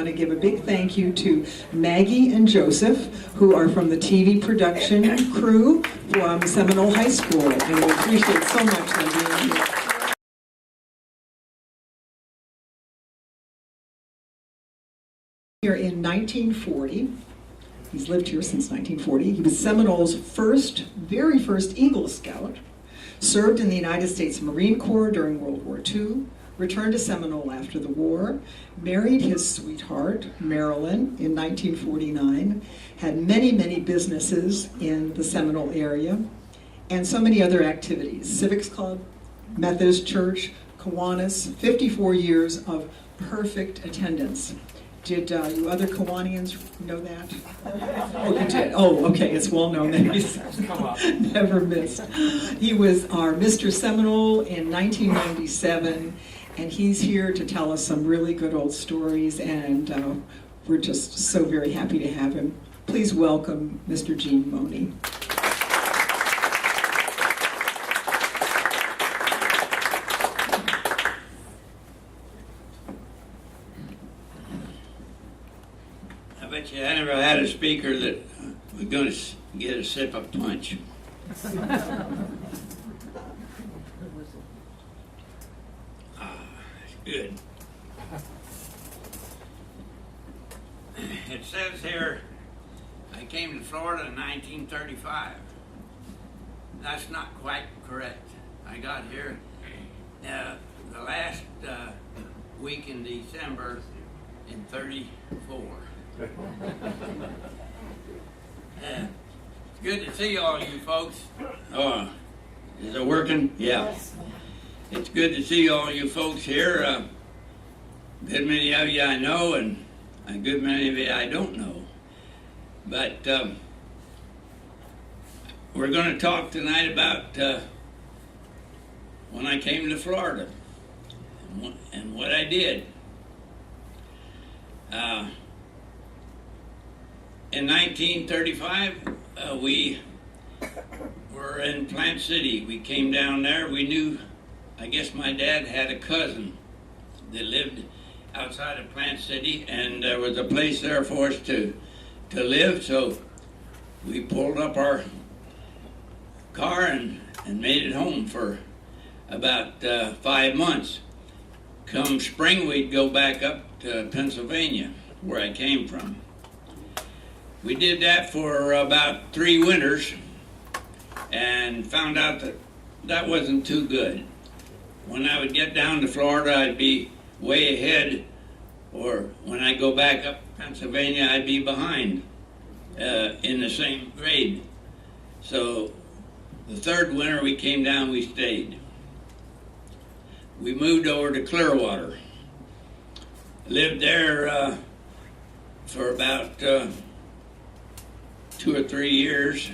I want to give a big thank you to Maggie and Joseph, who are from the TV production crew from Seminole High School, and we appreciate so much them being here. Here in 1940, he's lived here since 1940. He was Seminole's very first Eagle Scout, served in the United States Marine Corps during World War II, returned to Seminole after the war, married his sweetheart, Marilyn, in 1949, had many, many businesses in the Seminole area, and so many other activities. Civics Club, Methodist Church, Kiwanis, 54 years of perfect attendance. Did you other Kiwanians know that? Oh, you did? Oh, okay, it's well known that he's never missed. He was our Mr. Seminole in 1997, and he's here to tell us some really good old stories, and we're just so very happy to have him. Please welcome Mr. Eugene Mohney. I bet you I never had a speaker that was going to get a sip of punch. It's good. It says here, I came to Florida in 1935. That's not quite correct. I got here the last week in December in 34. It's good to see all you folks. Oh, is it working? Yeah. Yes. It's good to see all you folks here. A good many of you I know, and a good many of you I don't know. But we're going to talk tonight about when I came to Florida and what I did. In 1935, we were in Plant City. We came down there. We knew, I guess my dad had a cousin that lived outside of Plant City, and there was a place there for us to live, so we pulled up our car and made it home for about 5 months. Come spring, we'd go back up to Pennsylvania, where I came from. We did that for about 3 winters and found out that that wasn't too good. When I would get down to Florida, I'd be way ahead, or when I go back up to Pennsylvania, I'd be behind in the same grade. So the 3rd winter we came down, we stayed. We moved over to Clearwater. Lived there for about 2 or 3 years,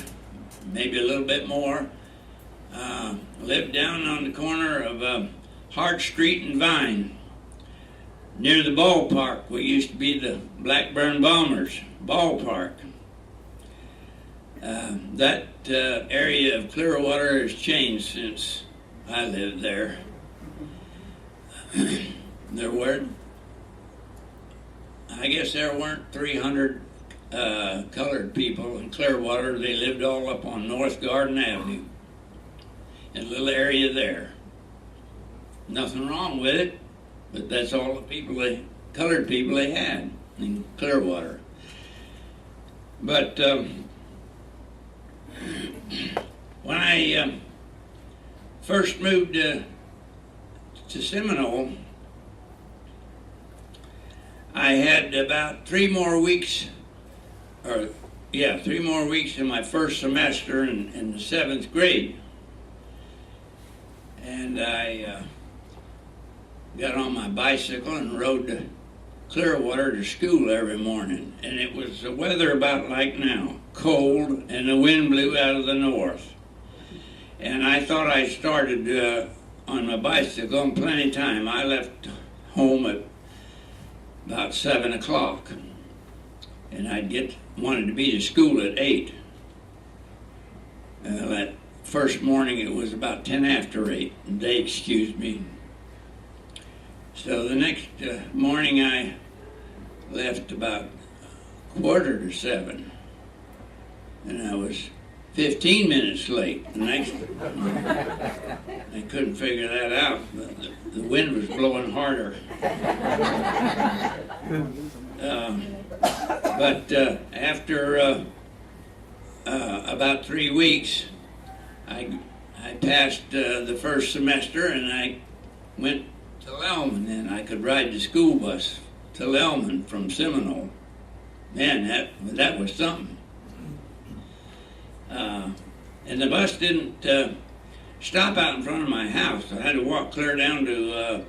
maybe a little bit more. Lived down on the corner of Hart Street and Vine, near the ballpark, what used to be the Blackburn Bombers ballpark. That area of Clearwater has changed since I lived there. I guess there weren't 300 colored people in Clearwater. They lived all up on North Garden Avenue, in a little area there. Nothing wrong with it, but that's all the colored people they had in Clearwater. But when I first moved to Seminole, I had about 3 more weeks in my first semester in the 7th grade. And I got on my bicycle and rode to Clearwater to school every morning. And it was the weather about like now, cold, and the wind blew out of the north. And I thought I started on my bicycle in plenty of time. I left home at about 7 o'clock. And wanted to be to school at 8. That first morning it was about 10 after 8, and they excused me. So the next morning I left about 6:45, and I was 15 minutes late. And I couldn't figure that out. The wind was blowing harder. But after about 3 weeks, I passed the first semester, and I went to Lellman, and I could ride the school bus to Lellman from Seminole. Man, that was something. And the bus didn't stop out in front of my house. I had to walk clear down to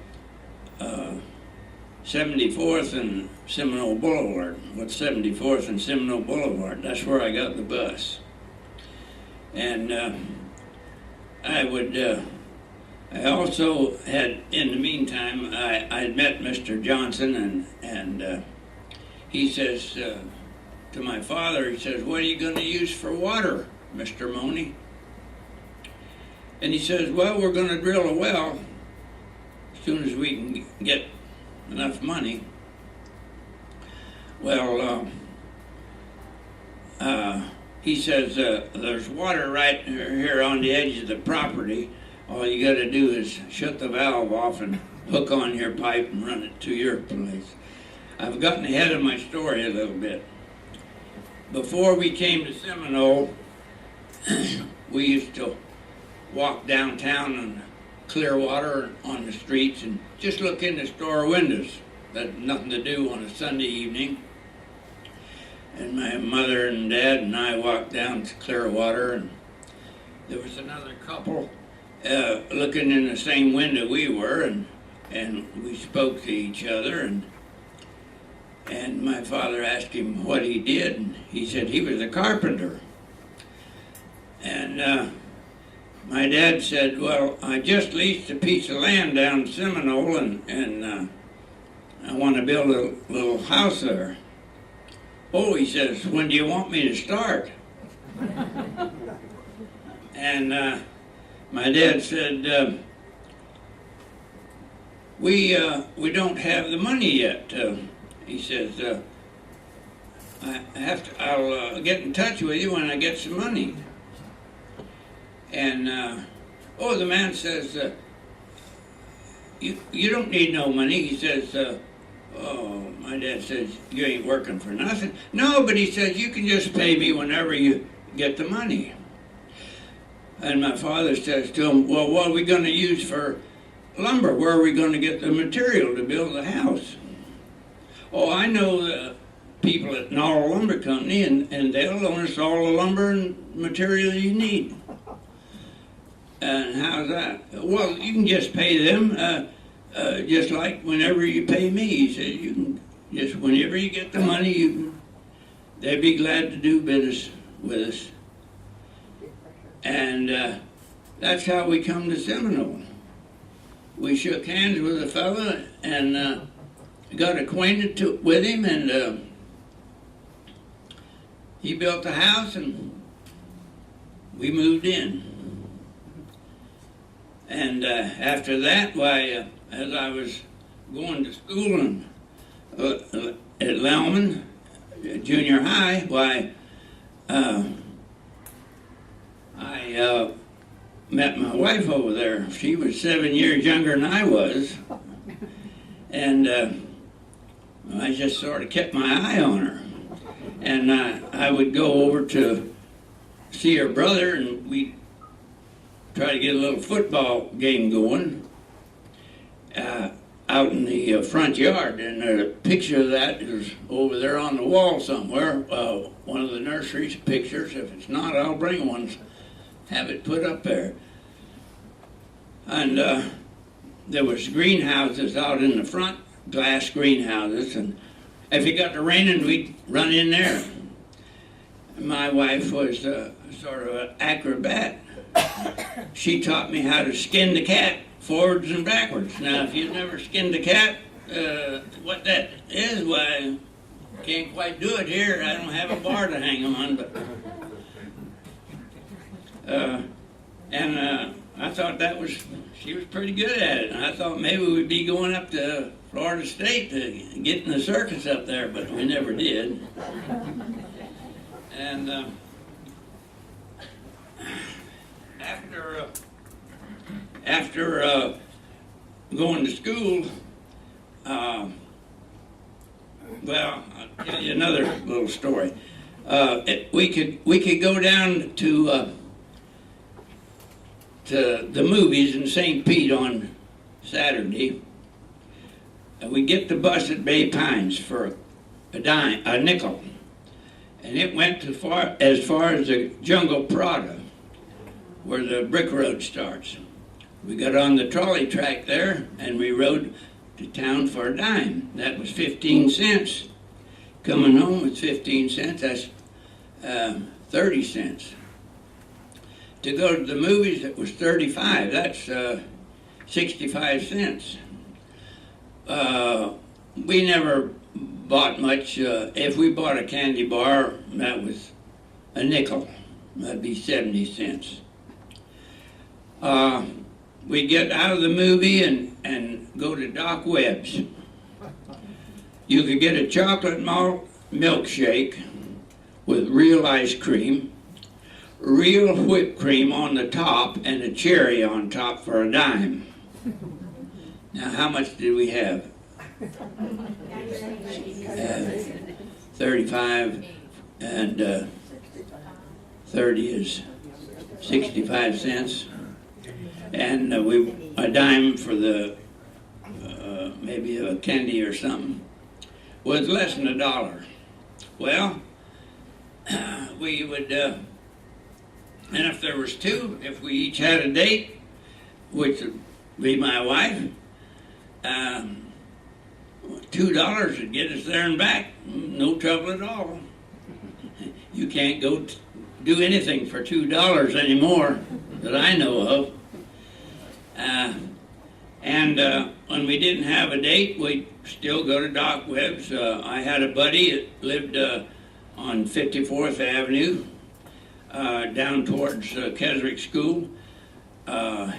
74th and Seminole Boulevard. What's 74th and Seminole Boulevard? That's where I got the bus. And I also had, in the meantime, I had met Mr. Johnson, and he says to my father, he says, "What are you going to use for water, Mr. Mohney?" And he says, "Well, we're going to drill a well as soon as we can get enough money." Well, he says, "There's water right here on the edge of the property. All you got to do is shut the valve off and hook on your pipe and run it to your place." I've gotten ahead of my story a little bit. Before we came to Seminole, we used to walk downtown and clear water on the streets and just look in the store windows. That had nothing to do on a Sunday evening. And my mother and dad and I walked down to clear water, and there was another couple looking in the same window we were, and we spoke to each other, and my father asked him what he did, and he said he was a carpenter. And my dad said, "Well, I just leased a piece of land down in Seminole, and I want to build a little house there." "Oh," he says, "when do you want me to start?" And my dad said, we don't have the money yet." He says, "I'll get in touch with you when I get some money." And the man says, you don't need no money." He says, my dad says, "You ain't working for nothing." "No," but he says, "You can just pay me whenever you get the money." And my father says to him, "Well, what are we going to use for lumber? Where are we going to get the material to build the house?" "Oh, I know the people at Knoll Lumber Company, and they'll loan us all the lumber and material you need." "And how's that?" "Well, you can just pay them just like whenever you pay me." He said, "You can just, whenever you get the money, they'd be glad to do business with us." And that's how we come to Seminole. We shook hands with a fella and got acquainted with him, and he built a house, and we moved in. And after that, why, as I was going to school at Lellman Junior High, why, I met my wife over there. She was 7 years younger than I was, and I just sort of kept my eye on her. And I would go over to see her brother, and we'd try to get a little football game going out in the front yard. And a picture of that is over there on the wall somewhere, one of the nursery's pictures. If it's not, I'll bring one, have it put up there. And there was greenhouses out in the front, glass greenhouses, and if it got to raining, we'd run in there. My wife was sort of an acrobat. She taught me how to skin the cat forwards and backwards. Now, if you've never skinned a cat, what that is, why, can't quite do it here. I don't have a bar to hang them on, but I thought she was pretty good at it. And I thought maybe we'd be going up to Florida State to get in the circus up there, but we never did. And after going to school, well, I'll tell you another little story. We could go down to the movies in St. Pete on Saturday. We get the bus at Bay Pines for a nickel, and it went as far as the Jungle Prada, where the brick road starts. We got on the trolley track there, and we rode to town for a dime. That was 15 cents. Coming home was 15 cents. That's 30 cents. To go to the movies, it was 35. That's 65 cents. We never bought much. If we bought a candy bar, that was a nickel. That'd be 70 cents. We'd get out of the movie and go to Doc Webb's. You could get a chocolate malt milkshake with real ice cream, real whipped cream on the top, and a cherry on top for a dime. Now, how much did we have? 35 and 30 is 65 cents. And a dime for the maybe a candy or something was less than $1. Well, we would, and if there was two, if we each had a date, which would be my wife, $2 would get us there and back, no trouble at all. You can't go do anything for $2 anymore that I know of. And when we didn't have a date, we'd still go to Doc Webb's. I had a buddy that lived on 54th Avenue, down towards Keswick School.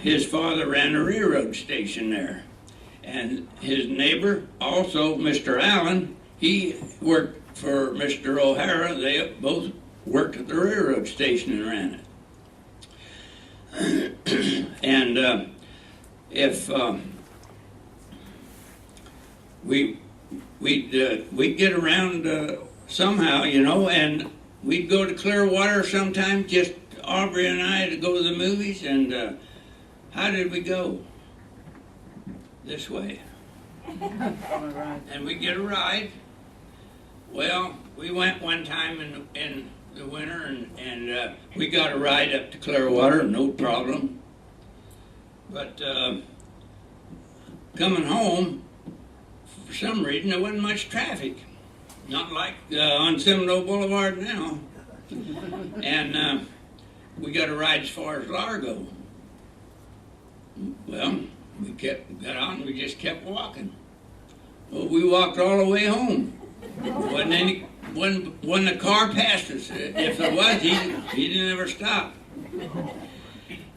His father ran a railroad station there. And his neighbor, also Mr. Allen, he worked for Mr. O'Hara. They both worked at the railroad station and ran it. And if we'd get around somehow, you know, and we'd go to Clearwater sometime, just Aubrey and I, to go to the movies. And how did we go? This way. And we get a ride. Well, we went one time in the winter, and we got a ride up to Clearwater, no problem. But coming home, for some reason, there wasn't much traffic. Not like on Seminole Boulevard now. And we got a ride as far as Largo. Well, we got on and we just kept walking. Well, we walked all the way home. When the car passed us, if there was, he didn't ever stop.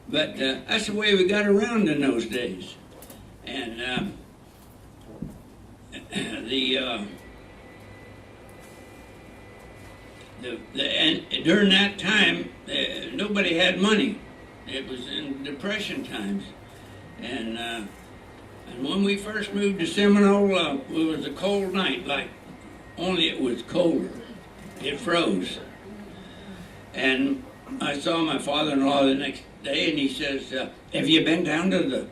But that's the way we got around in those days. And and during that time, nobody had money. It was in Depression times. And when we first moved to Seminole, it was a cold night, only it was colder. It froze. And I saw my father-in-law the next day, and he says, have you been down to the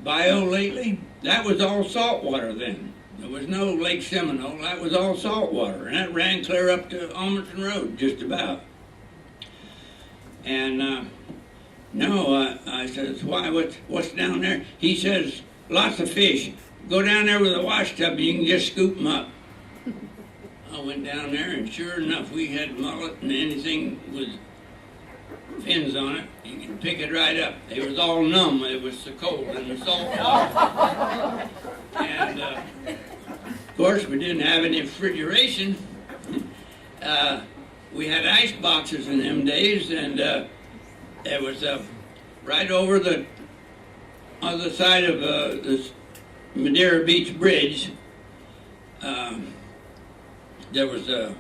bayou lately? That was all salt water then. There was no Lake Seminole. That was all salt water, and that ran clear up to Almerton Road, just about. And no, I says, why, what's down there? He says, lots of fish. Go down there with a wash tub and you can just scoop them up. I went down there, and sure enough, we had mullet and anything with fins on it. You can pick it right up. It was all numb. It was so cold in the salt water. And of course, we didn't have any refrigeration. We had ice boxes in them days, and there was right over the other side of this Madeira Beach Bridge. There was a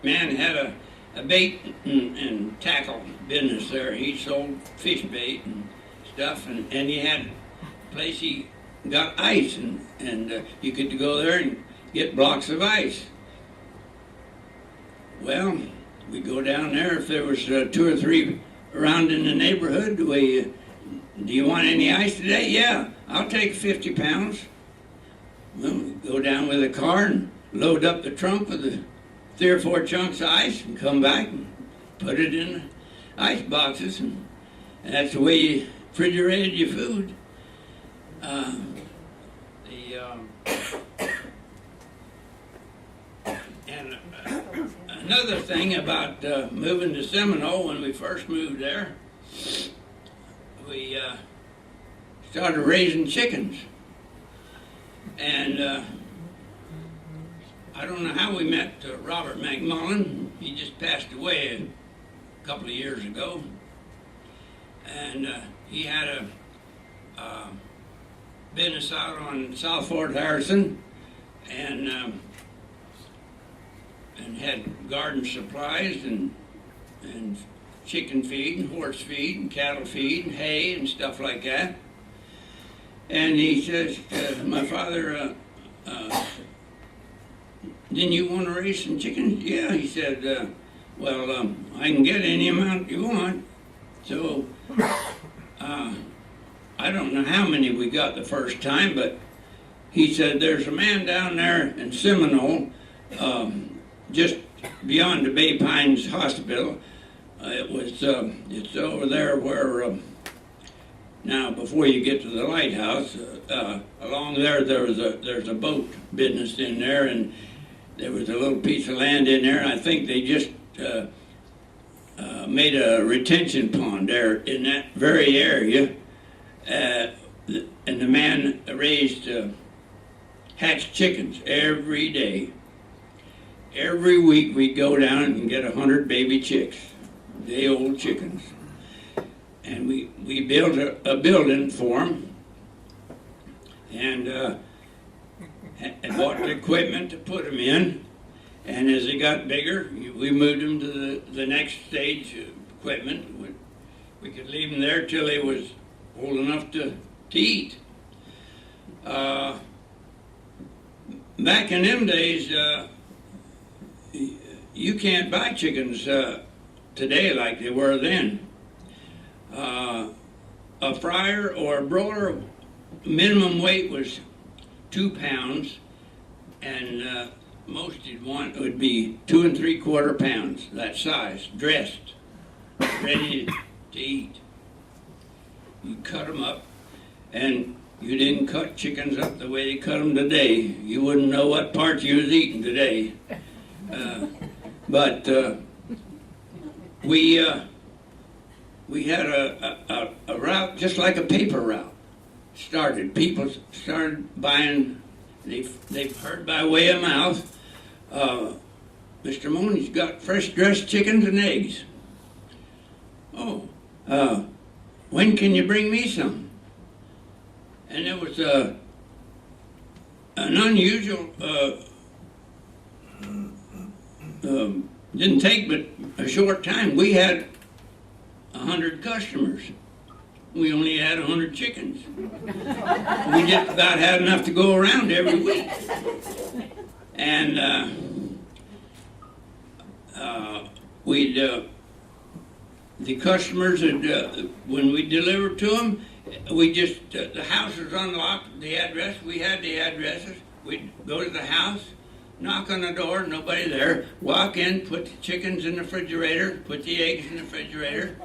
man had a bait and tackle business there. He sold fish bait and stuff, and he had a place he got ice, and you could go there and get blocks of ice. Well, we go down there. If there was 2 or 3 around in the neighborhood, do you want any ice today? Yeah, I'll take 50 pounds. Well, we go down with a car and load up the trunk with the 3 or 4 chunks of ice and come back and put it in the ice boxes. And that's the way you refrigerated your food. Another thing about moving to Seminole, when we first moved there, we started raising chickens. And I don't know how we met Robert McMullen. He just passed away a couple of years ago. And he had a business out on South Fort Harrison, and had garden supplies and chicken feed and horse feed and cattle feed and hay and stuff like that. And he says, my father, didn't you want to raise some chickens? Yeah, he said, well, I can get any amount you want. So I don't know how many we got the first time, but he said, there's a man down there in Seminole, just beyond the Bay Pines Hospital. It's over there where, now before you get to the lighthouse, along there's a boat business in there, and there was a little piece of land in there, and I think they just made a retention pond there in that very area, and the man raised hatched chickens every day. Every week we'd go down and get 100 baby chicks, day-old chickens. And we built a building for them, and bought the equipment to put them in. And as they got bigger, we moved them to the next stage of equipment. We could leave them there till they was old enough to eat. Back in them days, you can't buy chickens today like they were then. A fryer or a broiler, minimum weight was 2 pounds, and most you'd want would be 2 3/4 pounds, that size, dressed, ready to eat. You cut them up, and you didn't cut chickens up the way they cut them today. You wouldn't know what parts you was eating today. But we had a route just like a paper route. People started buying. They've heard by way of mouth. Mr. Mohney's got fresh dressed chickens and eggs. Oh, when can you bring me some? And it was an unusual. Didn't take but a short time. We had 100 customers. We only had 100 chickens. We just about had enough to go around every week. And the customers, when we delivered to them, the house was unlocked, the address, we had the addresses. We'd go to the house, knock on the door, nobody there, walk in, put the chickens in the refrigerator, put the eggs in the refrigerator.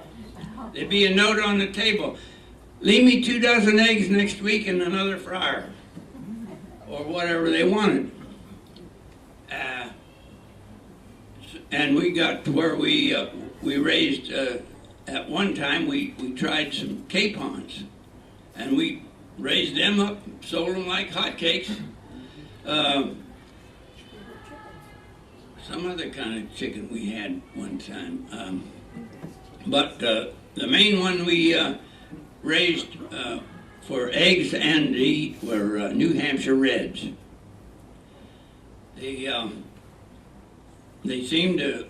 There'd be a note on the table, leave me 2 dozen eggs next week in another fryer, or whatever they wanted. And we got to where we raised, at one time we tried some capons, and we raised them up, sold them like hotcakes. Some other kind of chicken we had one time. But the main one raised for eggs and to eat were New Hampshire Reds. They seemed to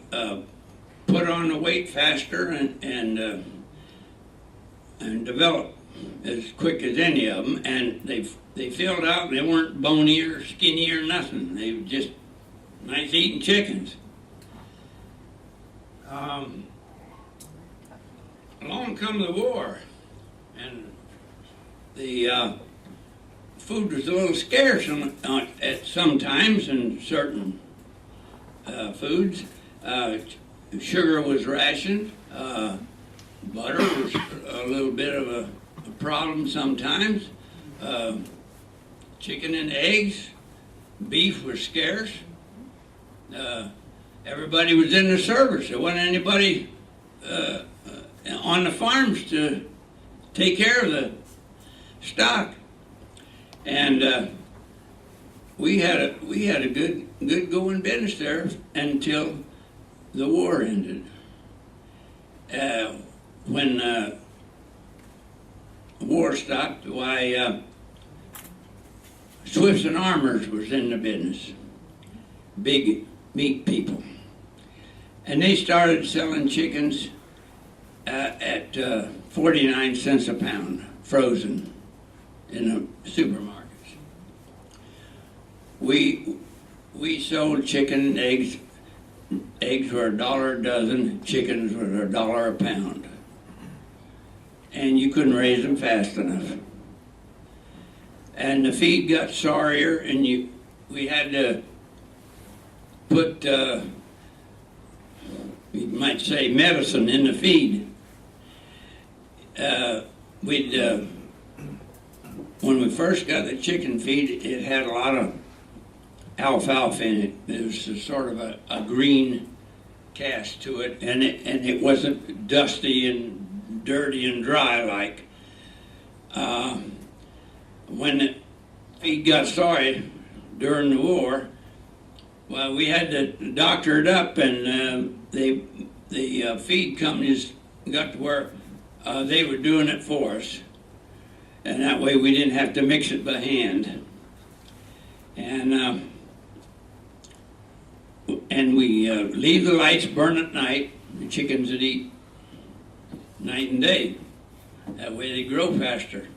put on the weight faster and develop as quick as any of them, and they filled out. They weren't bony or skinny or nothing. They were just nice eating chickens. Along come the war, and the food was a little scarce at some times in certain foods. Sugar was rationed. Butter was a little bit of a problem sometimes. Chicken and eggs, beef was scarce. Everybody was in the service. There wasn't anybody on the farms to take care of the stock, and we had a good going business there until the war ended. When the war stopped, why Swifts and Armors was in the business, big meat people, and they started selling chickens at 49 cents a pound, frozen, in the supermarkets. We sold chicken and eggs. Eggs were $1 a dozen, chickens were $1 a pound. And you couldn't raise them fast enough. And the feed got sorrier, and we had to put, you might say, medicine in the feed. When we first got the chicken feed, it had a lot of alfalfa in it. It was sort of a green cast to it, and it wasn't dusty and dirty and dry like. When the feed got sorry during the war, well, we had to doctor it up, and the feed companies got to where they were doing it for us, and that way we didn't have to mix it by hand. And we leave the lights burn at night. The chickens would eat night and day. That way they grow faster.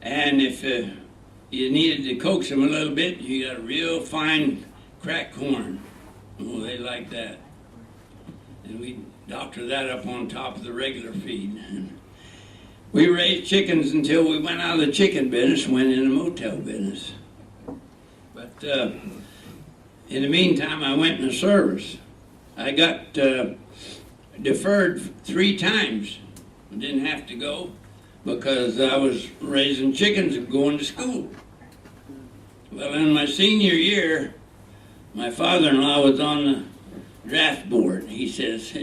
And if you needed to coax them a little bit, you got real fine cracked corn. Oh, they like that. And we doctor that up on top of the regular feed. And we raised chickens until we went out of the chicken business and went in the motel business. But in the meantime, I went in the service. I got deferred 3 times. I didn't have to go because I was raising chickens and going to school. Well, in my senior year, my father-in-law was on the draft board. He says,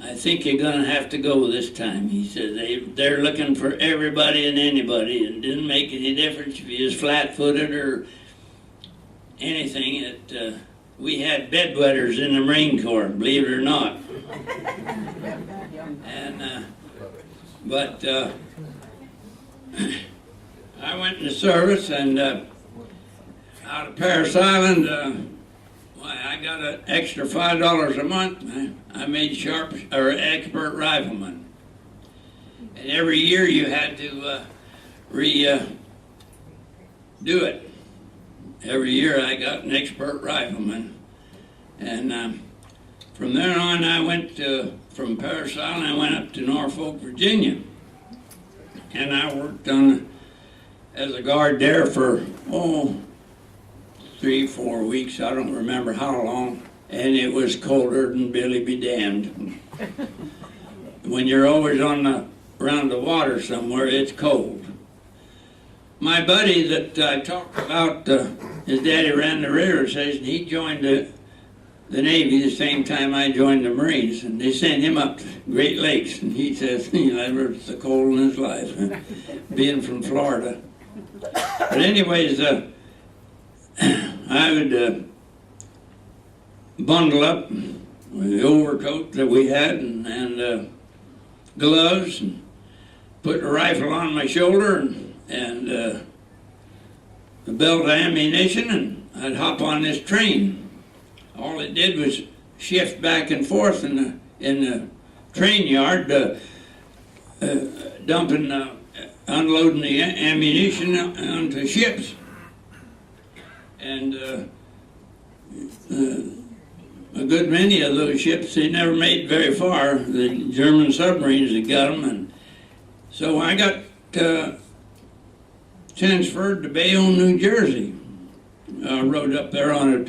I think you're going to have to go this time. He says, they're looking for everybody and anybody, and it didn't make any difference if you was flat-footed or anything. We had bedwetters in the Marine Corps, believe it or not. And but I went in the service, and out of Paris Island, I got an extra $5 a month. I made expert rifleman, and every year you had to do it. Every year I got an expert rifleman, and from there on I went from Paris Island I went up to Norfolk, Virginia, and I worked as a guard there for 3-4 weeks. I don't remember how long, and it was colder than Billy be damned. When you're always around the water somewhere, it's cold. My buddy that I talked about, his daddy ran the railroad station. He joined the Navy the same time I joined the Marines, and they sent him up to Great Lakes, and he says he never was so cold in his life, being from Florida. But anyways, I would bundle up with the overcoat that we had and gloves, and put a rifle on my shoulder and a belt of ammunition, and I'd hop on this train. All it did was shift back and forth in the train yard, dumping, unloading the ammunition onto ships. And a good many of those ships, they never made very far. The German submarines had got them. And so I got transferred to Bayonne, New Jersey. I rode up there on a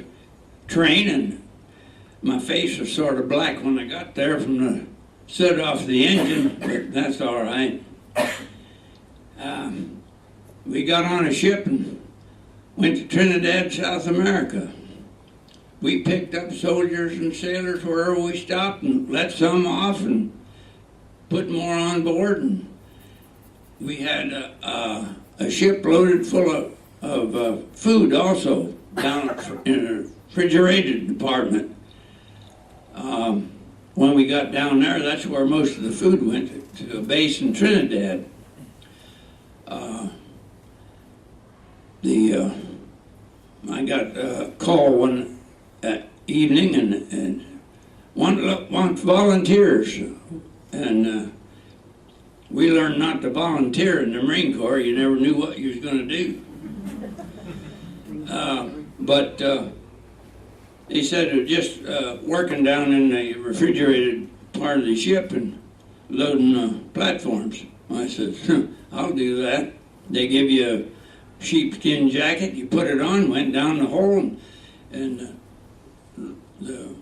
train, and my face was sort of black when I got there from the soot off the engine, but that's all right. We got on a ship and went to Trinidad, South America. We picked up soldiers and sailors wherever we stopped and let some off and put more on board. And we had a ship loaded full of food also down in a refrigerated department. When we got down there, that's where most of the food went, to a base in Trinidad. I got a call one evening and want volunteers, and we learned not to volunteer in the Marine Corps. You never knew what you was going to do. But they said it was just working down in the refrigerated part of the ship and loading platforms. I said, I'll do that. They give you a sheepskin jacket, you put it on, went down the hole, and the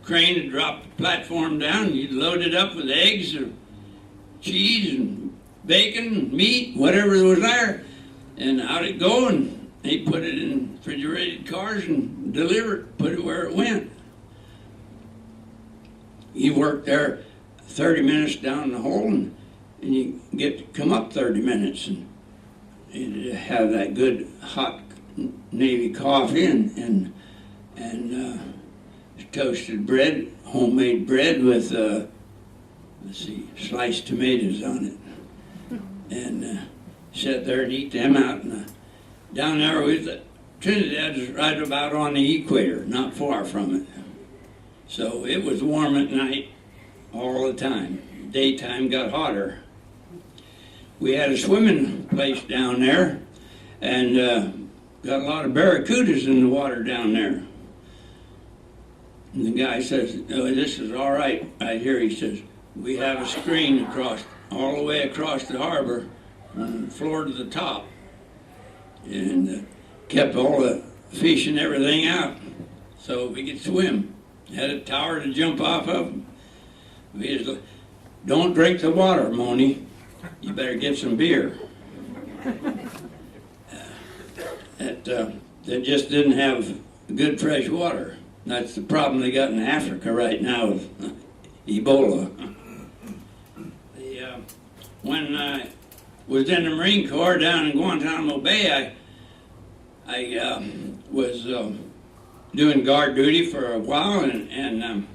crane would drop the platform down, you'd load it up with eggs or cheese and bacon and meat, whatever was there, and out it go, and they put it in refrigerated cars and deliver it, put it where it went. You work there 30 minutes down the hole, and you get to come up 30 minutes, and you have that good hot Navy coffee and toasted bread, homemade bread with sliced tomatoes on it, and sit there and eat them out. And down there with Trinidad is right about on the equator, not far from it. So it was warm at night all the time. Daytime got hotter. We had a swimming place down there, and got a lot of barracudas in the water down there. And the guy says, "Oh, this is all right." Right here, he says, "We have a screen across, all the way across the harbor, from the floor to the top, and kept all the fish and everything out, so we could swim. Had a tower to jump off of. We just, don't drink the water, Mohney. You better get some beer." They just didn't have good fresh water. That's the problem they got in Africa right now with Ebola. When I was in the Marine Corps down in Guantanamo Bay, I was doing guard duty for a while, and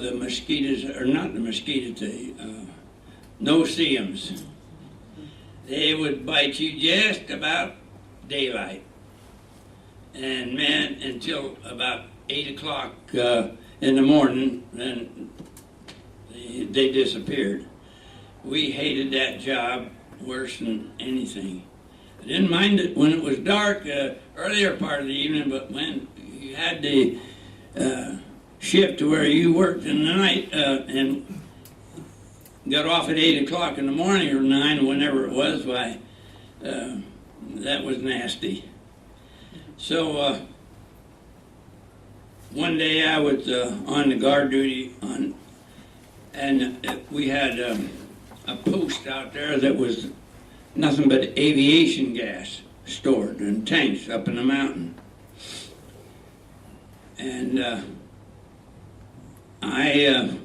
the mosquitoes, or not the mosquitoes, the no-see-ums. They would bite you just about daylight. And man, until about 8 o'clock in the morning, then they disappeared. We hated that job worse than anything. I didn't mind it when it was dark, earlier part of the evening, but when you had the shift to where you worked in the night and got off at 8 o'clock in the morning or 9, whenever it was, why, that was nasty. So one day I was on the guard duty and we had a post out there that was nothing but aviation gas stored in tanks up in the mountain. And I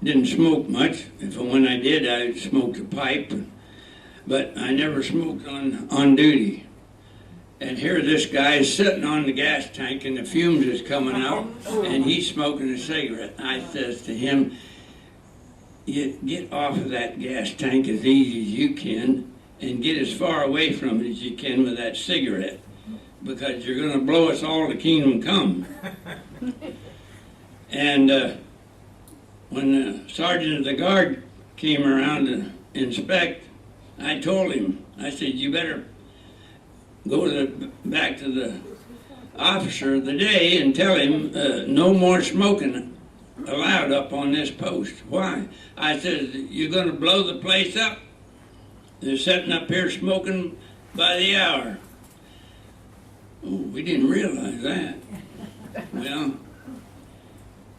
didn't smoke much. When I did, I smoked a pipe, but I never smoked on duty. And here this guy is sitting on the gas tank and the fumes is coming out and he's smoking a cigarette. And I says to him, you get off of that gas tank as easy as you can and get as far away from it as you can with that cigarette, because you're going to blow us all to kingdom come. And when the sergeant of the guard came around to inspect, I told him, I said, you better go back to the officer of the day and tell him no more smoking allowed up on this post. Why? I said, you're going to blow the place up. They're sitting up here smoking by the hour. Oh, we didn't realize that. Well,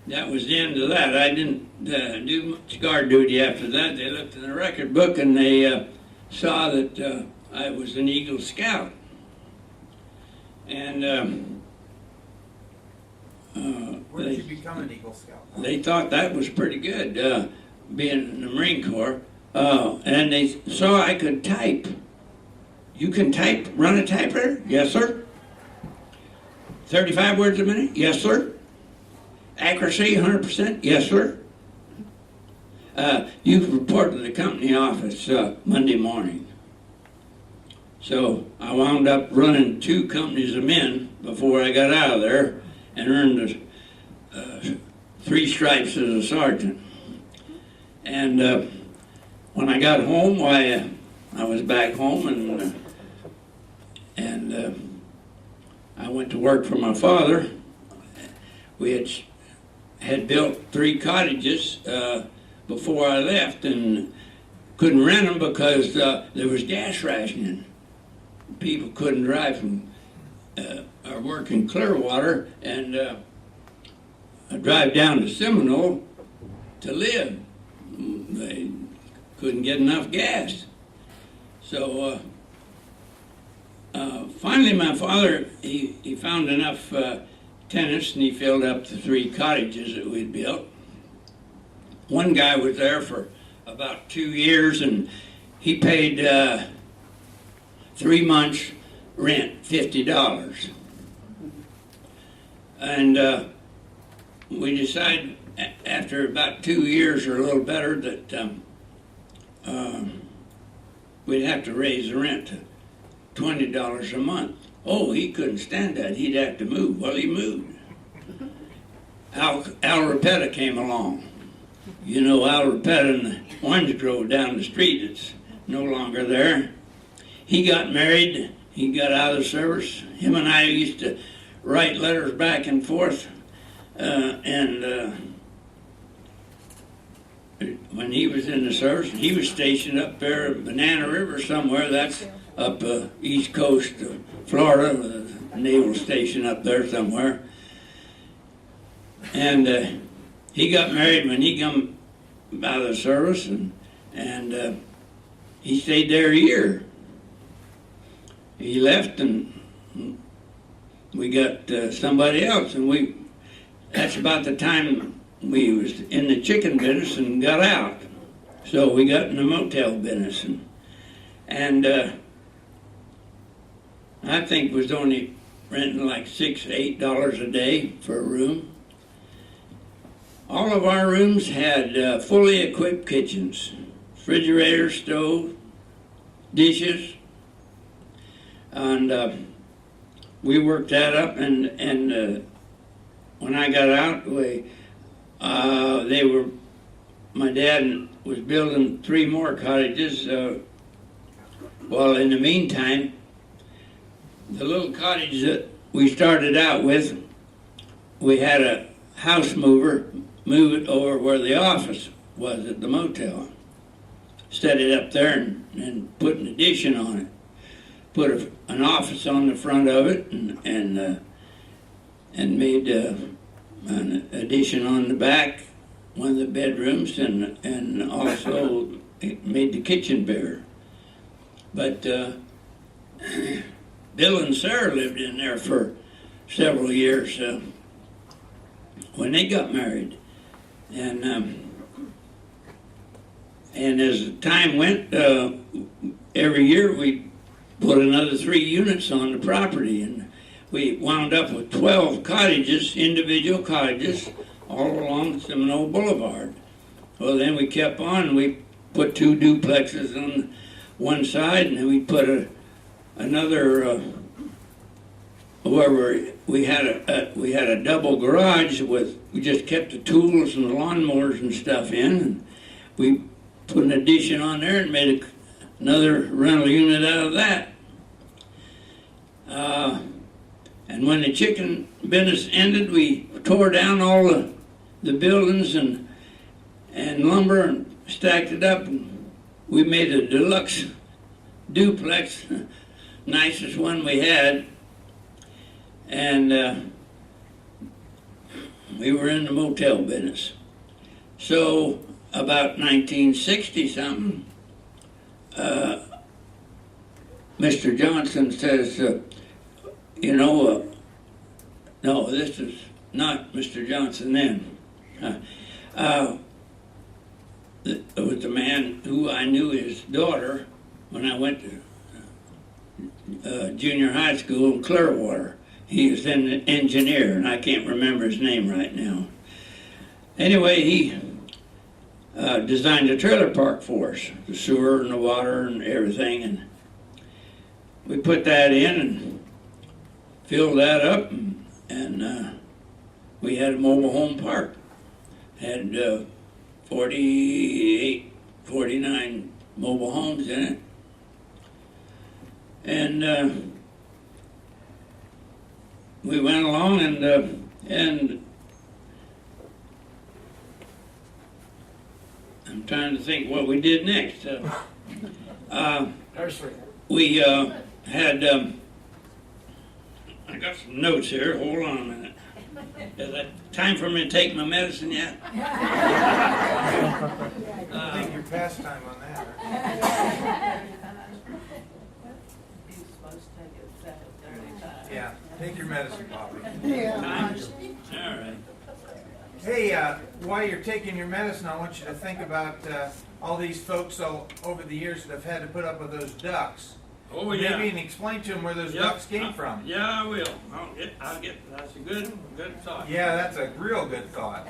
that was the end of that. I didn't do much guard duty after that. They looked in the record book and they saw that I was an Eagle Scout. And where did you become an Eagle Scout? they thought that was pretty good, being in the Marine Corps. And they saw I could type. You can type, run a typewriter? Yes, sir. 35 words a minute? Yes, sir. Accuracy, 100%? Yes, sir. You can report to the company office Monday morning. So I wound up running 2 companies of men before I got out of there and earned 3 stripes as a sergeant. And when I got home, why, I was back home and I went to work for my father. We had built 3 cottages before I left and couldn't rent them because there was gas rationing. People couldn't drive from or work in Clearwater and drive down to Seminole to live. They couldn't get enough gas. So finally my father, he found enough tenants and he filled up the 3 cottages that we'd built. One guy was there for about 2 years and he paid 3 months rent, $50. And we decided after about 2 years or a little better that we'd have to raise the rent to $20 a month. Oh, he couldn't stand that. He'd have to move. Well, he moved. Al Rapetta came along. You know, Al Rapetta and the orange grove down the street, it's no longer there. He got married. He got out of the service. Him and I used to write letters back and forth. When he was in the service, he was stationed up there at Banana River somewhere. That's up east coast of Florida, a naval station up there somewhere. And he got married when he come out of the service, and he stayed there a year. He left, and we got somebody else, and that's about the time we was in the chicken business and got out. So we got in the motel business, and I think was only renting like $6 to $8 a day for a room. All of our rooms had fully equipped kitchens, refrigerator, stove, dishes, and we worked that up. And when I got out, my dad was building 3 more cottages. Well, in the meantime, the little cottage that we started out with, we had a house mover move it over where the office was at the motel. Set it up there and put an addition on it. Put an office on the front of it and made an addition on the back, one of the bedrooms, and also it made the kitchen bigger. But Bill and Sarah lived in there for several years when they got married. And as time went, every year we put another 3 units on the property, and we wound up with 12 cottages, individual cottages, all along Seminole Boulevard. Well, then we kept on. We put 2 duplexes on one side, and then we put another. Where we had a double garage with, we just kept the tools and the lawnmowers and stuff in, and we put an addition on there and made another rental unit out of that. And when the chicken business ended, we tore down all the buildings and lumber and stacked it up, and we made a deluxe duplex, nicest one we had. And we were in the motel business. So about 1960 something, Mr. Johnson says, no, this is not Mr. Johnson then. It was the man who I knew his daughter when I went to junior high school in Clearwater. He was an engineer, and I can't remember his name right now. Anyway, he designed a trailer park for us, the sewer and the water and everything, and we put that in and filled that up, and we had a mobile home park. Had 48, 49 mobile homes in it. And we went along, and I'm trying to think what we did next. We had, I got some notes here, hold on a minute. Is it time for me to take my medicine yet? I think you're past time on that. Yeah, take your medicine, Bobby. Time? All right. Hey, while you're taking your medicine, I want you to think about all these folks all over the years that have had to put up with those ducks. Oh, yeah. Maybe and explain to them where those ducks came from. Yeah, I will. I'll get, that's a good thought. Yeah, that's a real good thought.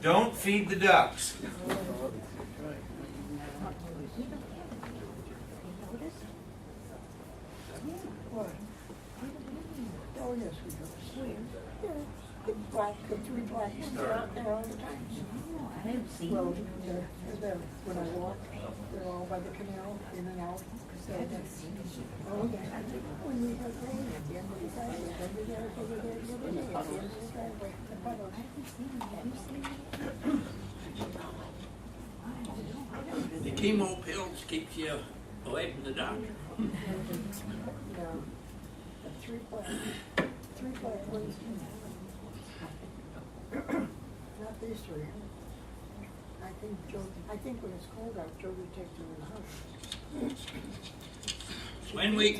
Don't feed the ducks. Oh, yes, we go. The 3 blacks are out there all the time. Well, they're, when I walk, they're all by the canal, in and out. So that's, oh, yeah. When we have rain at the end of the driveway, over there, over there, over there, at the end of the driveway, the puddles. The chemo pills keeps you away from the doctor. No, the 3 black ones. Not these 3. I think when it's cold out, Joe would take them in the house.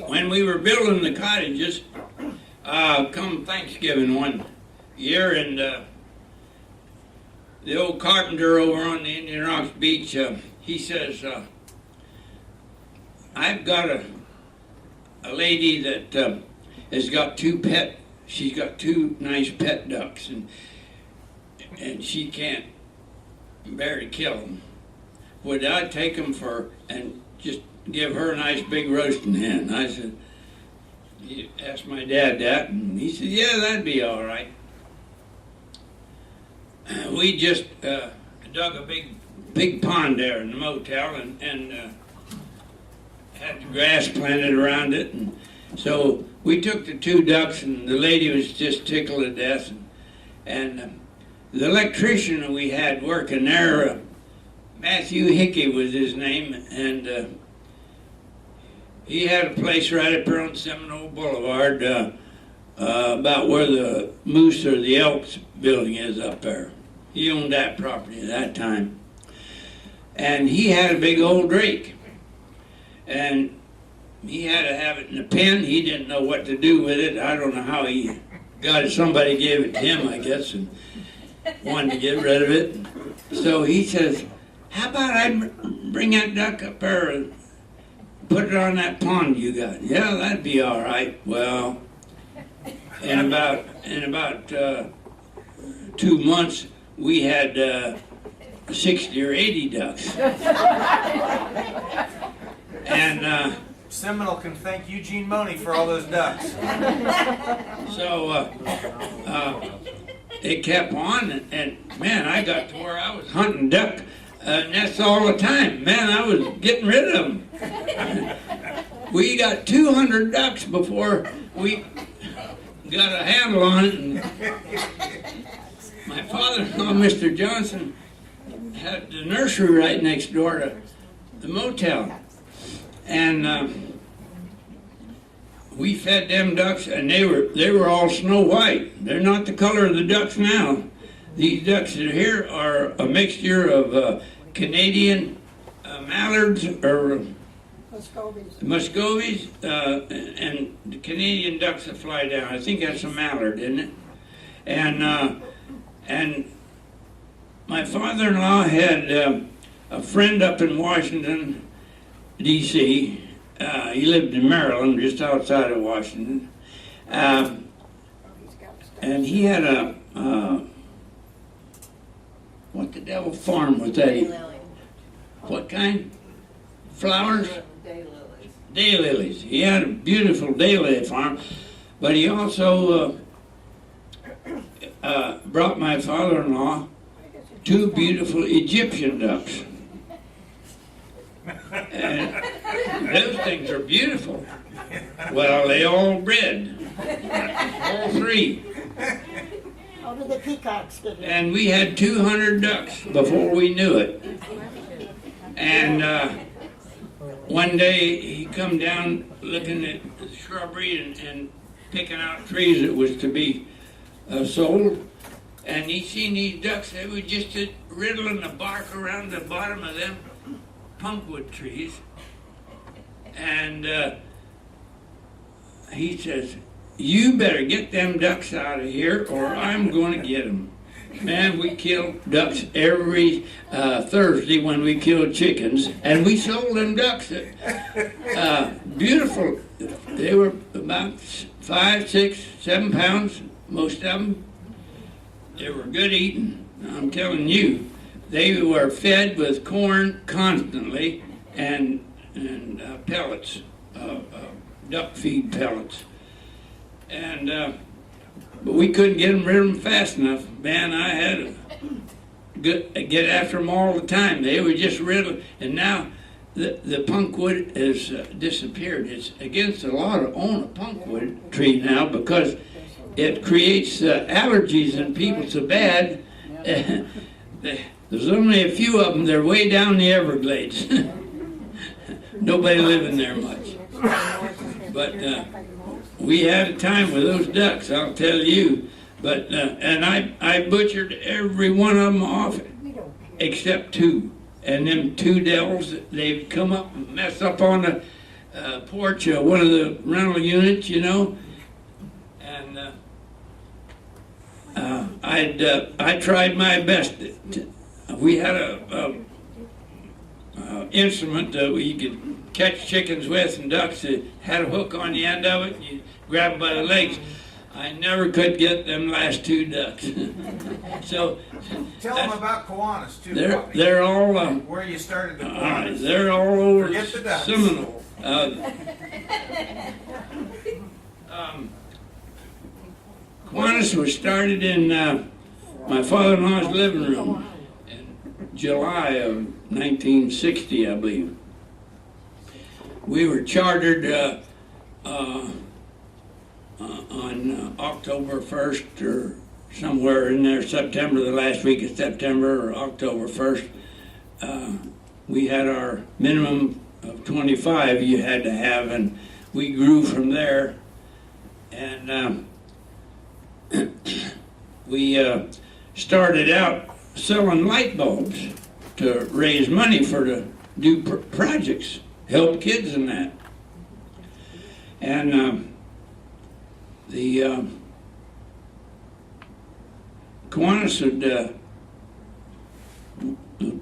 When we were building the cottages, come Thanksgiving one year, and the old carpenter over on the Indian Rocks Beach, he says, I've got a lady that has got she's got 2 nice pet ducks, and she can't bear to kill them. Would I take them and just give her a nice big roasting hen? I said, he asked my dad that, and he said, yeah, that'd be all right. We just dug a big pond there in the motel, and had the grass planted around it, and so we took the 2 ducks, and the lady was just tickled to death, and the electrician we had working there, Matthew Hickey was his name, and he had a place right up there on Seminole Boulevard, about where the Moose or the Elks building is up there. He owned that property at that time. And he had a big old drake. And he had to have it in a pen. He didn't know what to do with it. I don't know how he got it. Somebody gave it to him, I guess, and wanted to get rid of it. So he says, how about I bring that duck up there and put it on that pond you got? Yeah, that'd be all right. Well, in about 2 months, we had 60 or 80 ducks. And Seminole can thank Eugene Mohney for all those ducks. so it kept on, and man, I got to where I was hunting duck nests all the time. Man, I was getting rid of them. We got 200 ducks before we got a handle on it. And my father-in-law, Mr. Johnson, had the nursery right next door to the motel. And we fed them ducks, and they were all snow white. They're not the color of the ducks now. These ducks that are here are a mixture of Canadian mallards or Muscovies, and the Canadian ducks that fly down. I think that's a mallard, isn't it? And my father-in-law had a friend up in Washington, D.C. He lived in Maryland, just outside of Washington. And he had a, what the devil farm was that? What kind? Flowers? Daylilies. He had a beautiful daylily farm, but he also brought my father-in-law 2 beautiful Egyptian ducks. And those things are beautiful. Well, they all bred. All 3. How did the peacocks get in? And we had 200 ducks before we knew it. And one day he come down looking at the shrubbery and picking out trees that was to be sold. And he seen these ducks, they were just riddling the bark around the bottom of them punkwood trees. And he says, "You better get them ducks out of here or I'm going to get them." Man, we killed ducks every Thursday when we killed chickens, and we sold them ducks. Beautiful. They were about 5, 6, 7 pounds, most of them. They were good eating, I'm telling you. They were fed with corn constantly and pellets, duck feed pellets. And but we couldn't get rid of them fast enough. Man, I had to get after them all the time. They were just riddled. And now the punkwood has disappeared. It's against the law to own a punkwood tree now because it creates allergies in people so bad. There's only a few of them. They're way down the Everglades. Nobody living there much. But we had a time with those ducks, I'll tell you. But and I butchered every one of them off except 2. And them 2 devils, they'd come up and mess up on the porch of one of the rental units, you know. And I tried my best. We had a instrument that we could catch chickens with and ducks that had a hook on the end of it. And you grab them by the legs. I never could get them last 2 ducks. So tell them about Kiwanis too. They're all where you started the Kiwanis. They're all over Forget the ducks. Seminole. Kiwanis was started in my father-in-law's living room in July of 1960, I believe. We were chartered on October 1st or somewhere in there, September, the last week of September or October 1st. We had our minimum of 25 you had to have, and we grew from there. And we started out selling light bulbs to raise money for to do projects, help kids and that. And the Kiwanis would,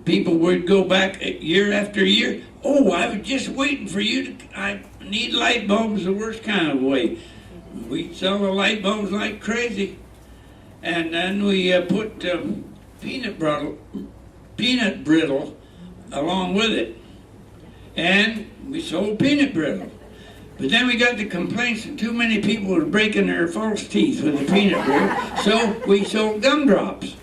people would go back year after year. "Oh, I was just waiting for you to, I need light bulbs the worst kind of way." We'd sell the light bulbs like crazy. And then we put peanut peanut brittle along with it. And we sold peanut brittle. But then we got the complaints that too many people were breaking their false teeth with the peanut brittle, so we sold gumdrops.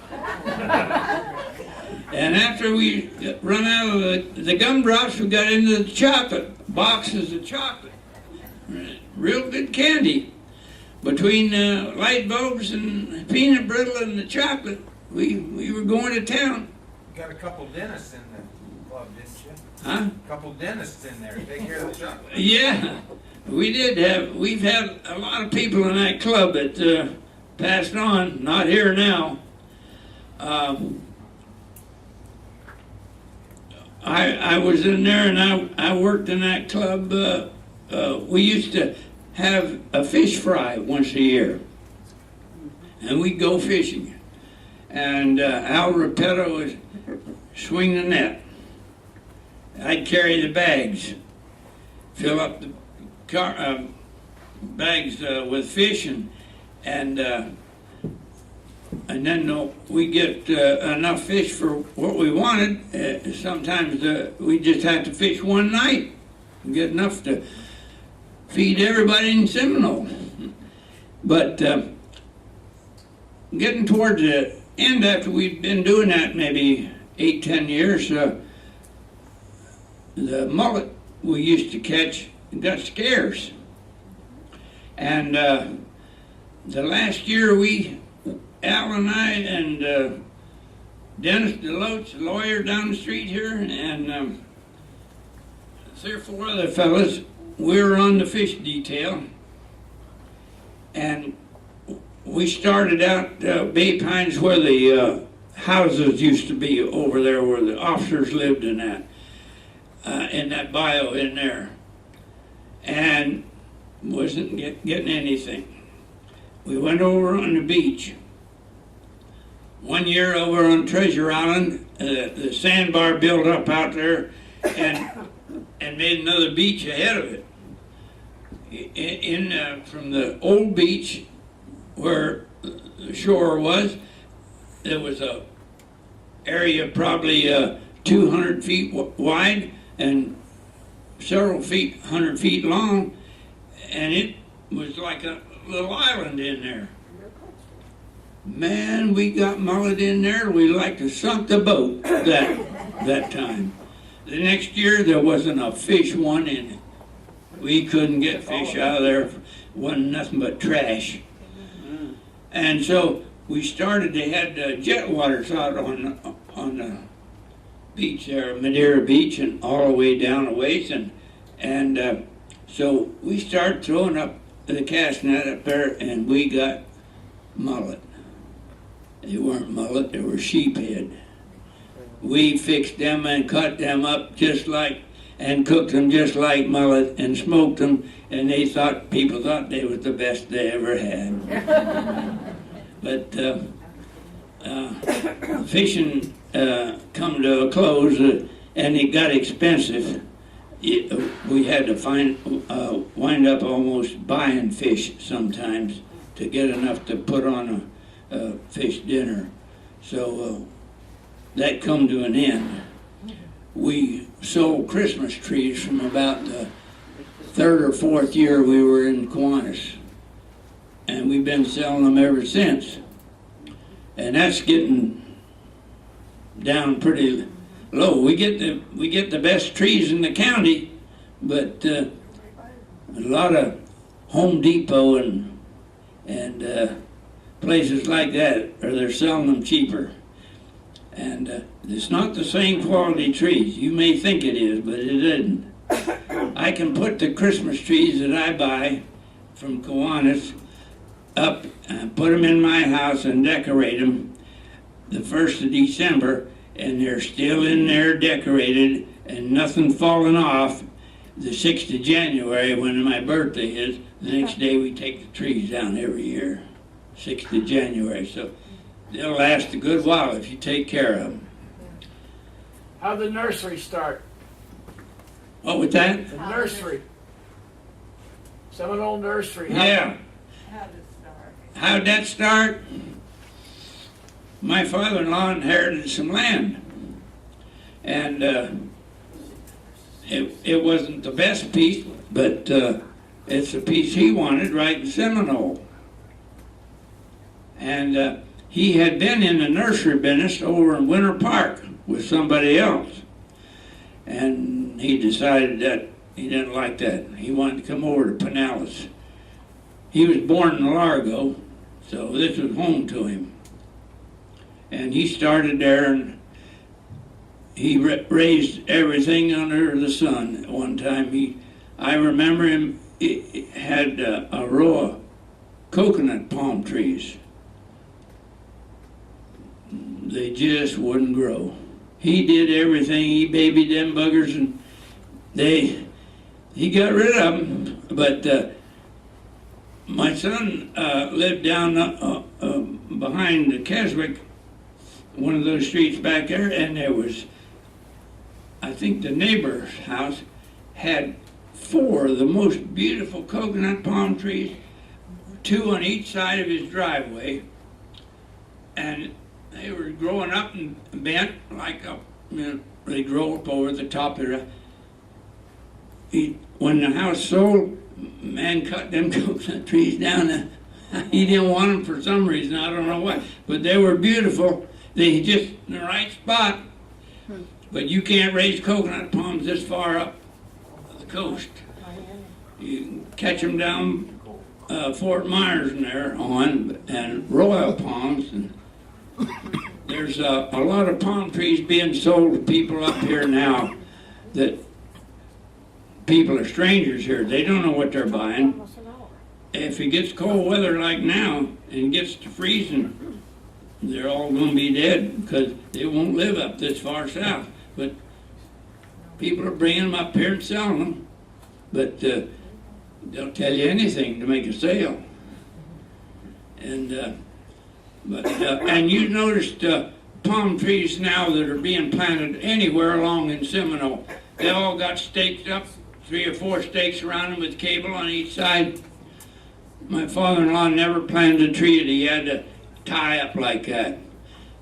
And after we run out of the gumdrops, we got into the chocolate, boxes of chocolate. Real good candy. Between light bulbs and peanut brittle and the chocolate, we were going to town. You got a couple dentists in the club, didn't you? Huh? A couple dentists in there to take care of the chocolate. Yeah, we've had a lot of people in that club that passed on, not here now. I was in there and I worked in that club. We used to have a fish fry once a year, and we'd go fishing. And Al Rapetto would swing the net. I'd carry the bags, fill up the bags with fish, and then we get enough fish for what we wanted. Sometimes we just had to fish one night and get enough to feed everybody in Seminole. But getting towards the end, after we'd been doing that maybe 8-10 years, the mullet we used to catch got scarce. And the last year Al and I and Dennis DeLoach, the lawyer down the street here, and 3 or 4 other fellas, we were on the fish detail. And we started out Bay Pines where the houses used to be over there where the officers lived in that bio in there. And wasn't getting anything. We went over on the beach. One year over on Treasure Island, the sandbar built up out there and made another beach ahead of it. From the old beach where the shore was, there was a area probably 200 feet wide and several 100 feet long, and it was like a little island in there. Man, we got mullet in there. We like to sunk the boat that time. The next year there wasn't a fish one in it. We couldn't get fish out of there. Wasn't nothing but trash. And so we started. They had jet waters out on the beach there, Madeira Beach, and all the way down a ways, and so we started throwing up the cast net up there, and we got mullet. They weren't mullet; they were sheephead. We fixed them and cut them up and cooked them just like mullet and smoked them, and people thought they was the best they ever had. But fishing come to a close, and it got expensive. We had to wind up almost buying fish sometimes to get enough to put on a fish dinner. So that come to an end. We sold Christmas trees from about the 3rd or 4th year we were in Kiwanis, and we've been selling them ever since. And that's getting down pretty low. We get the best trees in the county, but a lot of Home Depot and places like that, they're selling them cheaper. And it's not the same quality trees. You may think it is, but it isn't. I can put the Christmas trees that I buy from Kiwanis up and put them in my house and decorate them the 1st of December, and they're still in there decorated and nothing falling off. The 6th of January, when my birthday is, the next day we take the trees down every year, 6th of January. So they'll last a good while if you take care of them. How'd the nursery start? What was that? The nursery. Seminole Nursery. Yeah. How'd that start? My father-in-law inherited some land, And it wasn't the best piece, but it's the piece he wanted right in Seminole. And he had been in the nursery business over in Winter Park with somebody else. And he decided that he didn't like that. He wanted to come over to Pinellas. He was born in Largo, so this was home to him. And he started there, and he raised everything under the sun. At one time, I remember him, he had a row of coconut palm trees. They just wouldn't grow. He did everything. He babied them buggers, and he got rid of them. But my son lived down behind the Keswick, one of those streets back there, and there was, I think the neighbor's house had 4 of the most beautiful coconut palm trees, 2 on each side of his driveway, and they were growing up and bent like they grow up over the top of the. When the house sold, man cut them coconut trees down. He didn't want them for some reason, I don't know why, but they were beautiful. They just in the right spot. But you can't raise coconut palms this far up the coast. You can catch them down Fort Myers and there on, and royal palms. And there's a lot of palm trees being sold to people up here now that people are strangers here. They don't know what they're buying. If it gets cold weather like now and gets to freezing, they're all going to be dead because they won't live up this far south. But people are bringing them up here and selling them. But they'll tell you anything to make a sale. And and you noticed palm trees now that are being planted anywhere along in Seminole. They all got staked up, 3 or 4 stakes around them with cable on each side. My father-in-law never planted a tree that he had to tie up like that.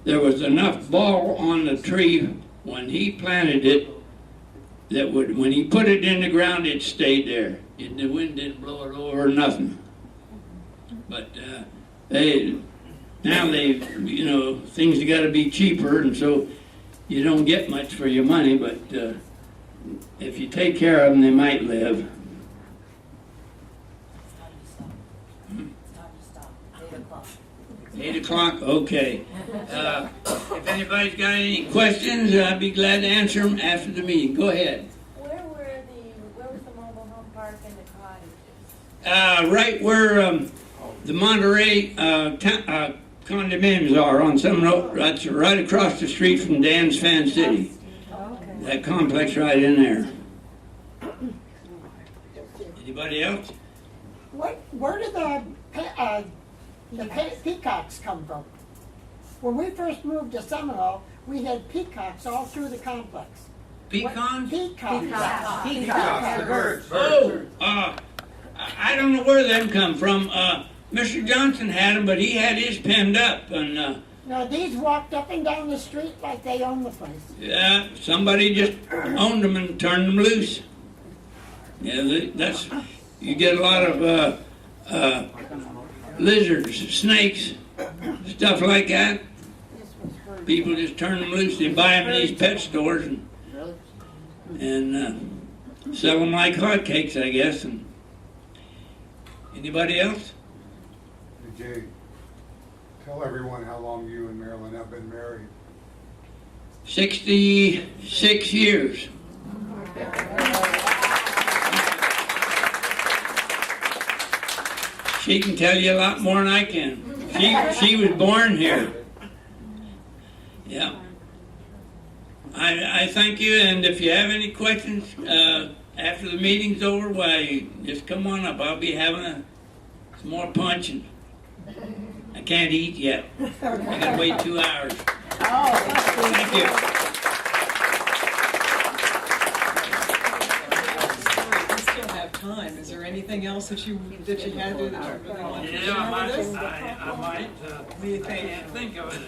There was enough ball on the tree when he planted it that when he put it in the ground, it stayed there. The wind didn't blow it over or nothing. But now things have got to be cheaper, and so you don't get much for your money, but if you take care of them, they might live. It's time to stop. 8 o'clock. 8 o'clock? Okay. If anybody's got any questions, I'd be glad to answer them after the meeting. Go ahead. Where was the mobile home park and the cottages? Right where the Monterey condominiums are on Seminole. That's right across the street from Dan's Fan City. That complex right in there. Anybody else? Where did the peacocks come from? When we first moved to Seminole, we had peacocks all through the complex. Pecans? Peacocks. Peacocks, the birds. Oh, I don't know where them come from. Mr. Johnson had them, but he had his penned up, and Now, these walked up and down the street like they own the place. yeah, somebody just owned them and turned them loose. Yeah, you get a lot of lizards, snakes, stuff like that. People just turn them loose. They buy them in these pet stores and sell them like hotcakes, I guess. And anybody else? Hey Jay, tell everyone how long you and Marilyn have been married. 66 years. She can tell you a lot more than I can. She was born here. Yeah. I thank you, and if you have any questions after the meeting's over, why, just come on up. I'll be having some more punch, and I can't eat yet. I gotta wait 2 hours. Thank you. We still have time. Is there anything else that you had that you really wanted to share Yeah, with us? I might What do you think? think of it.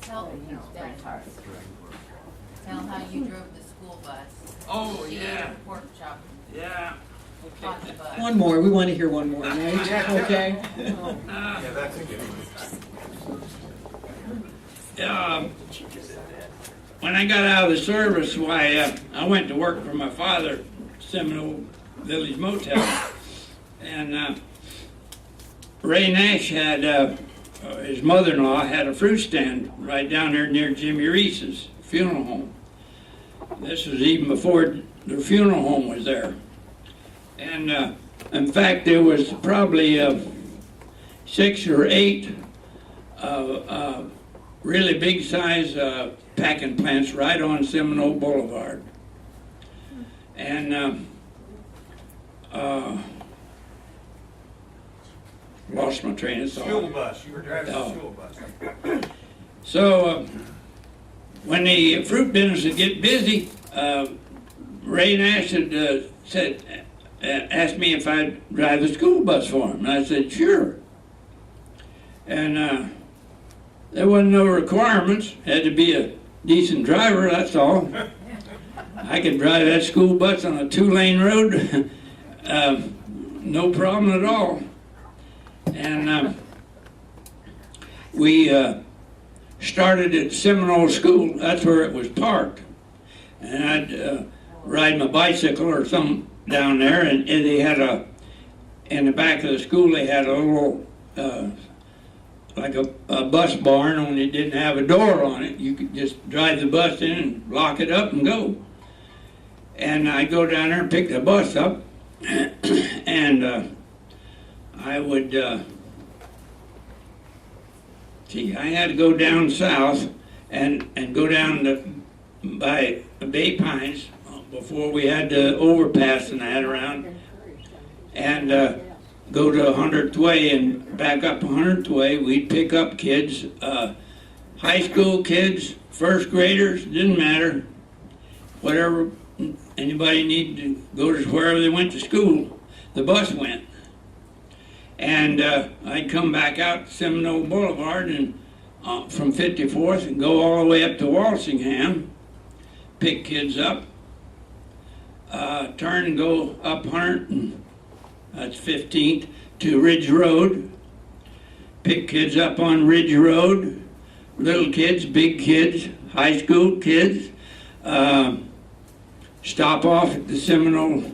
Tell me, he's dead. Tell how you drove the school bus. Oh, She ate yeah, a pork chop yeah. on the bus. One more, we want to hear one more, right? Okay. Yeah, that's a good one. When I got out of the service, why, I went to work for my father, Seminole Village Motel. And Ray Nash had, his mother-in-law had a fruit stand right down there near Jimmy Reese's funeral home. This was even before the funeral home was there. And in fact, there was probably 6 or 8 really big size packing plants right on Seminole Boulevard. And lost my train of thought. School bus, you were driving Oh. a school bus. So when the fruit business would get busy, Ray Nash had asked me if I'd drive the school bus for him. And I said, sure. And there wasn't no requirements. Had to be a decent driver, that's all. I could drive that school bus on a 2-lane road, no problem at all. And we started at Seminole School. That's where it was parked. And I'd ride my bicycle or something down there, and they had in the back of the school, they had a little, like a bus barn, only it didn't have a door on it. You could just drive the bus in and lock it up and go. And I'd go down there and pick the bus up, and I would, I had to go down south and go down by Bay Pines before we had the overpass and that around, and go to 100th Way and back up 100th Way. We'd pick up kids, high school kids, first graders, didn't matter, whatever anybody needed to go to wherever they went to school, the bus went. And I'd come back out Seminole Boulevard and from 54th and go all the way up to Walsingham, pick kids up, turn and go up 100, and that's 15th, to Ridge Road, pick kids up on Ridge Road, little kids, big kids, high school kids, stop off at the Seminole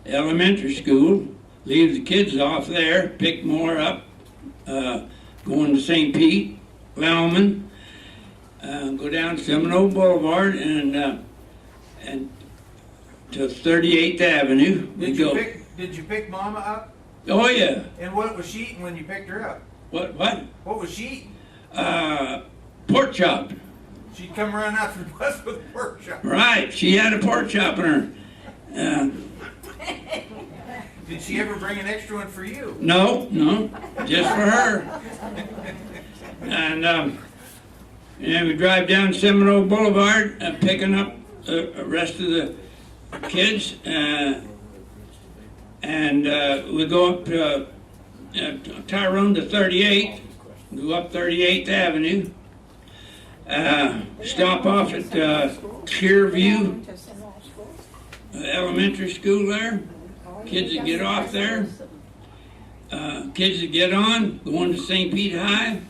Elementary School, leave the kids off there, pick more up, going to St. Pete, Lellman, go down Seminole Boulevard and to 38th Avenue. Did you pick Mama up? Oh yeah. And what was she eating when you picked her up? What? What was she eating? Pork chop. She'd come running out to the bus with a pork chop. Right, she had a pork chop in her. Did she ever bring an extra one for you? No, just for her. And we drive down Seminole Boulevard, picking up the rest of the kids, and we go up Tyrone to 38th, go up 38th Avenue, stop off at Clearview Elementary School there. Kids that get off there, kids that get on, going to St. Pete High,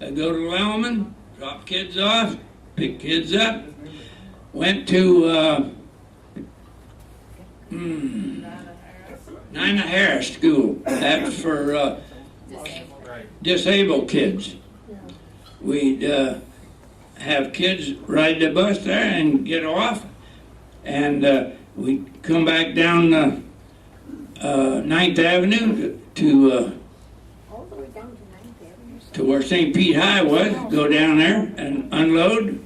go to Lellman, drop kids off, pick kids up, went to Nina Harris School. That's for disabled kids. We'd have kids ride the bus there and get off, and we'd come back down 9th Avenue to where St. Pete High was, go down there and unload,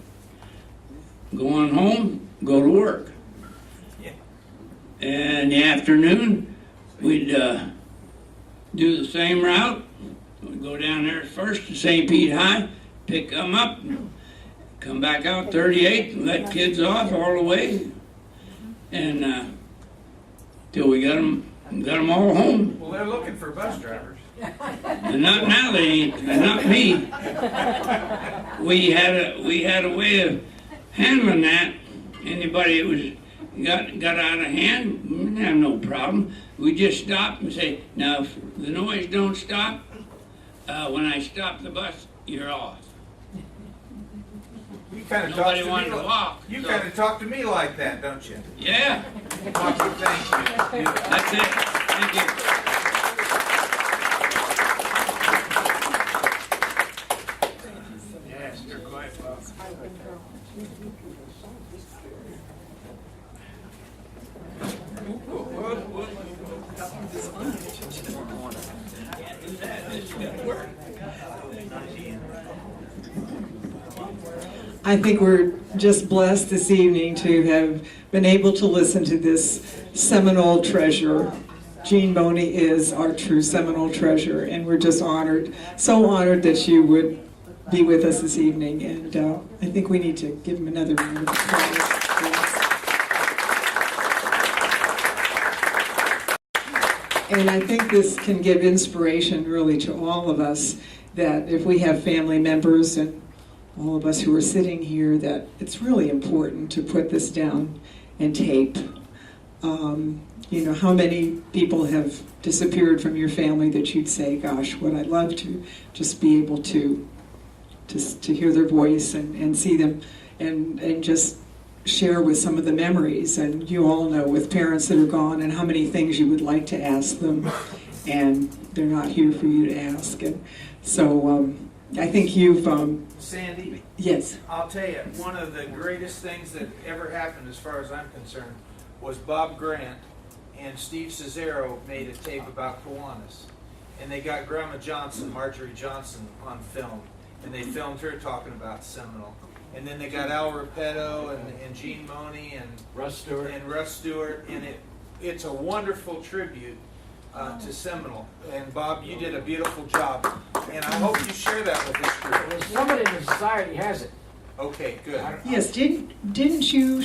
go on home, go to work. And in the afternoon, we'd do the same route. We'd go down there first to St. Pete High, pick them up, come back out 38th, and let kids off all the way, and till we got them all home. Well, they're looking for bus drivers. And not now, they ain't, and not me. We had a way of handling that. Anybody that was got out of hand, we didn't have no problem. We just stopped and say, now if the noise don't stop, when I stop the bus, you're off. You kind of Nobody wanted to walk. You so- kind of talk to me like that, don't you? Yeah, Bobby, thank you. that's it. Thank you. Yes, you're quite welcome. I think we're just blessed this evening to have been able to listen to this Seminole treasure. Eugene Mohney is our true Seminole treasure, and we're just honored, so honored that you would be with us this evening. And I think we need to give him another round of applause. And I think this can give inspiration really to all of us, that if we have family members and all of us who are sitting here, that it's really important to put this down and tape. You know, how many people have disappeared from your family that you'd say, gosh, would I love to just be able to hear their voice and see them and just share with some of the memories. And you all know with parents that are gone and how many things you would like to ask them, and they're not here for you to ask. And so I think you've... Sandy, yes. I'll tell you, one of the greatest things that ever happened as far as I'm concerned was Bob Grant and Steve Cesaro made a tape about Kiwanis. And they got Grandma Johnson, Marjorie Johnson, on film. And they filmed her talking about Seminole. And then they got Al Repetto and Gene Mohney and Russ Stewart. And it's a wonderful tribute to Seminole. And Bob, you did a beautiful job. And I hope you share that with this group. Well, somebody in the society has it. Okay, good. Yes, didn't you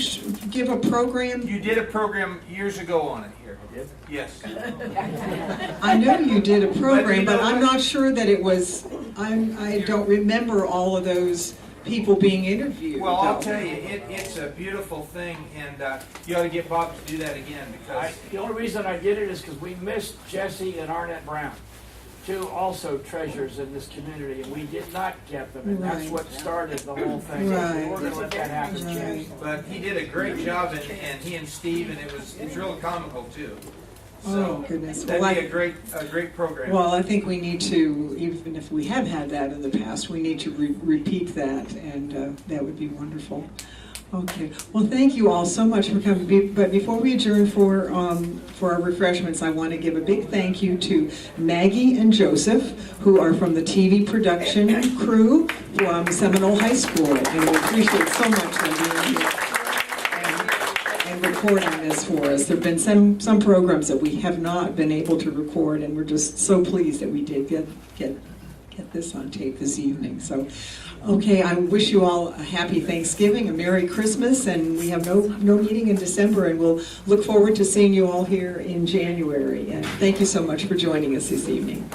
give a program? You did a program years ago on it here. I did. Yes. I know you did a program, But you know but I'm what? not sure that it was, I don't remember all of those people being interviewed. Well, I'll though. tell you, it's a beautiful thing, and you ought to get Bob to do that again because The only reason I did it is because we missed Jesse and Arnett Brown, two also treasures in this community, and we did not get them, and that's Right. what started the whole thing. Right. We're going to let that happen. Right. but he did a great job, and he and Steve, and it's real comical too. Oh, So goodness. that'd Well, be a great program. Well, I think we need to, even if we have had that in the past, we need to repeat that, and that would be wonderful. Okay. Well, thank you all so much for coming. But before we adjourn for our refreshments, I want to give a big thank you to Maggie and Joseph, who are from the TV production crew from Seminole High School, and we appreciate so much them being here and recording this for us. There have been some programs that we have not been able to record, and we're just so pleased that we did get this on tape this evening. So, okay, I wish you all a happy Thanksgiving, a Merry Christmas, and we have no meeting in December, and we'll look forward to seeing you all here in January. And thank you so much for joining us this evening.